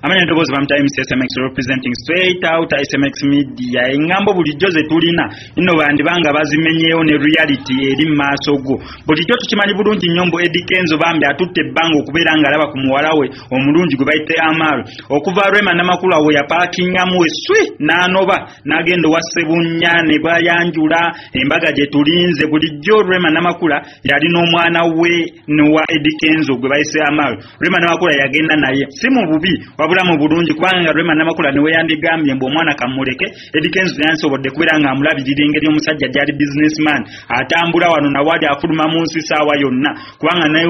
Amanya ndobozi bamtimes SMX representing straight out SMX media engambo bulijjo ze tulina inno bandi banga bazimenyeyo ne reality eri maaso go bulijjo tukimanyi bulungi nyombo Eddie Kenzo bambi atutte bango okubeera nga alaba ku muwala we omulungi gwe bayite Amal okuva Rema Namakula we yapakingamu eswi n'anoba n'agenda wa Sebunya ne bayanjula embaga gye tulinze bulijjo Rema Namakula yali n'omwana we n'owa Eddie Kenzo gwe bayise Amal Rema Namakula yagenda naye si mu bubi wabula mu bulungi kubanga Rema Namakula niwe yandigambye mbu omwana kamuleke Eddie Kenzo yansobodde kubeera nga amulabirira engeri omusajja gyali businessman atambula wano nawali afuluma mu nsi saawa yonna kubanga naye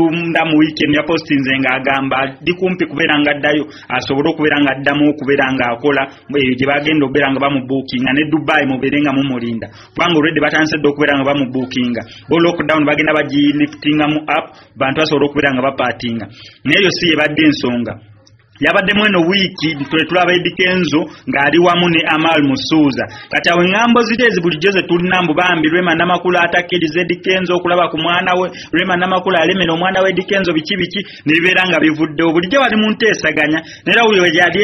mu weekend ya postinze nga agamba di kumpi kubeera nga addayo asobole okubeera nga addamu okubeera nga akola eyo gye bagenda okubeera nga bamubuukinga ne Dubai mubeere nga mumulinda kubanga already batandise dde okubeera nga bamubuukinga bo lockdown bagenda bagiliftinga mu app bantu basobola okubeera nga bapatinga naye si yebadde ensonga yabadde mweno wiki tulaba Eddie Kenzo ng'ali wamu ne Amal Musuuza kati awo engambo zitezi bulijjo ze tulina mbu bambi Rema Namakula atakkiriza Eddie Kenzo okulaba ku mwana we Rema Namakula alemera omwana we Eddie Kenzo biki nebibeera nga bivuddewo bulijjo bali mu nteesaganya nera oyo yali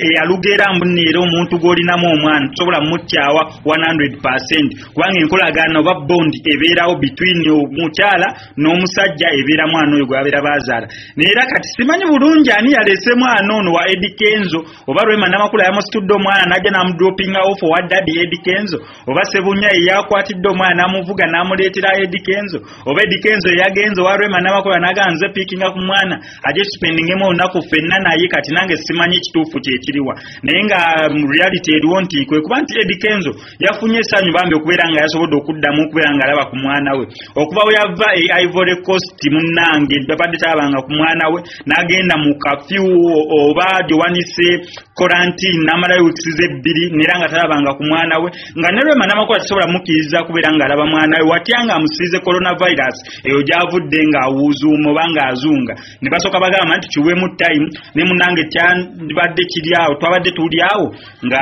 eyalugera mbu neera omuntu gw'olinamu omwana tusobola mutyawa 100% kubanga enkolagana oba bondi ebeerawo between omukyala n'omusajja ebeera mwana oyo gwabeera bazaala neera kati simanyi bulungi ani yalesemu nono wa Eddie Kenzo oba Rema Namakula yamusitudde omwana najja namudropinga off wa daddy Eddie Kenzo oba Sebunya yakwatidde omwana namuvuga namuleetera Eddie Kenzo oba Eddie Kenzo yagenzo wa Rema Namakula naganze pickinga ku mwana aje spendingemo olunaku ffenna naye kati nange simanyi ekituufu kyekiriwa naye nga reality eriwo nti kwe kuba nti Eddie Kenzo yafunye essanyu bambi okubeera nga yasobodde okuddamu okubeera nga alaba ku mwana we okuva we yava Ivory Coast munnange babadde talabanga ku mwana we n'agenda mu kafyu oba Joanise quarantine namala weeks ebbiri nera nga talabanga ku mwana we nga ne Rema Namakula tasobola mukiriza kubeera nga alaba mwana we watyanga amusize coronavirus eyo gyavudde nga awuzuuma oba nga azunga ne basooka bagamba nti kiwemu time ne munange tyandibadde kiri awo twabadde tuli awo nga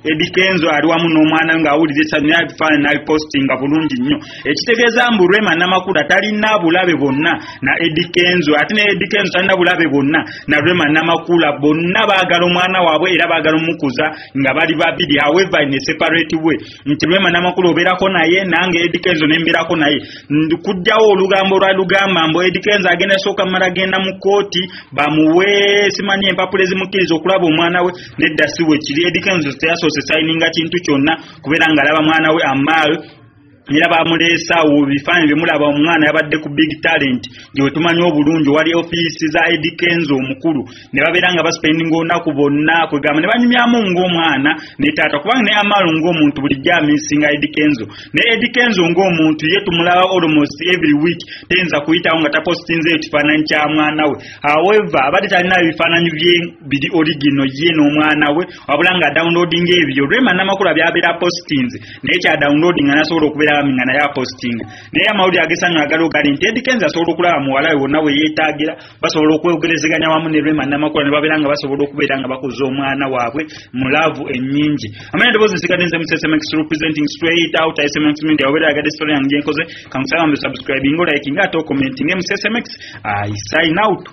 Eddie Kenzo ali wamu n'omwana nga awulira essanyu n'abifaananyi n'abipostinga bulungi nnyo ekitegeeza mbu Rema Namakula talina bulabe bonna na Eddie Kenzo ate ne Eddie Kenzo talina bulabe bonna na Rema Namakula bonna baagala omwana waabwe era baagala omukuza nga bali babiri however in a separate way nti Rema Namakula obeerako naye nange Eddie Kenzo nembeerako naye kujjawo olugambo lwalugamba mbu Eddie Kenzo agenda sooka mala agenda mu kooti bamuwe simanyi empapula ezimukkiriza okulaba omwana we nedda si we kiri Eddie Kenzo teyasoose signinga kintu kyonna kubeera nga alaba mwana we Amal era bamuleesa bifaananyi bimulaba omwana yabadde ku big talent gye tumanyi obulungi wali ofiisi za Eddie Kenzo omukulu ne babeera nga baspendinga olunaku bonna kwegamba ne banyumyamu ng'omwana ne taata kubanga ne Amal ng'omuntu bulijjo amisinga Eddie Kenzo ne Eddie Kenzo ng'omuntu ye tumulaba almost every week tenza kuyitawo nga tapostinze ekifaananyi kya mwana we however abadde talina ebifaananyi bye biri original ye n'omwana we wabula nga downloading ebyo Rema Namakula byabeera postinze naye kya downloading nasobola okubeera nga naye apostinga naye amawulire agesanyu agalo gali nti Eddie Kenzo asobola okulaba muwala we wonna we yeetaagira basobola okwegerezeganya wamu ne Rema Namakula ne babeera nga basobola okubeera nga bakuza omwana waabwe mu laavu ennyingi amanya ndowooza nsigadde nze mu SMX representing straight out SMX media obeera agadde story yange nkoze kamusaba mbe subscribing like nga to commenting mu SMX I sign out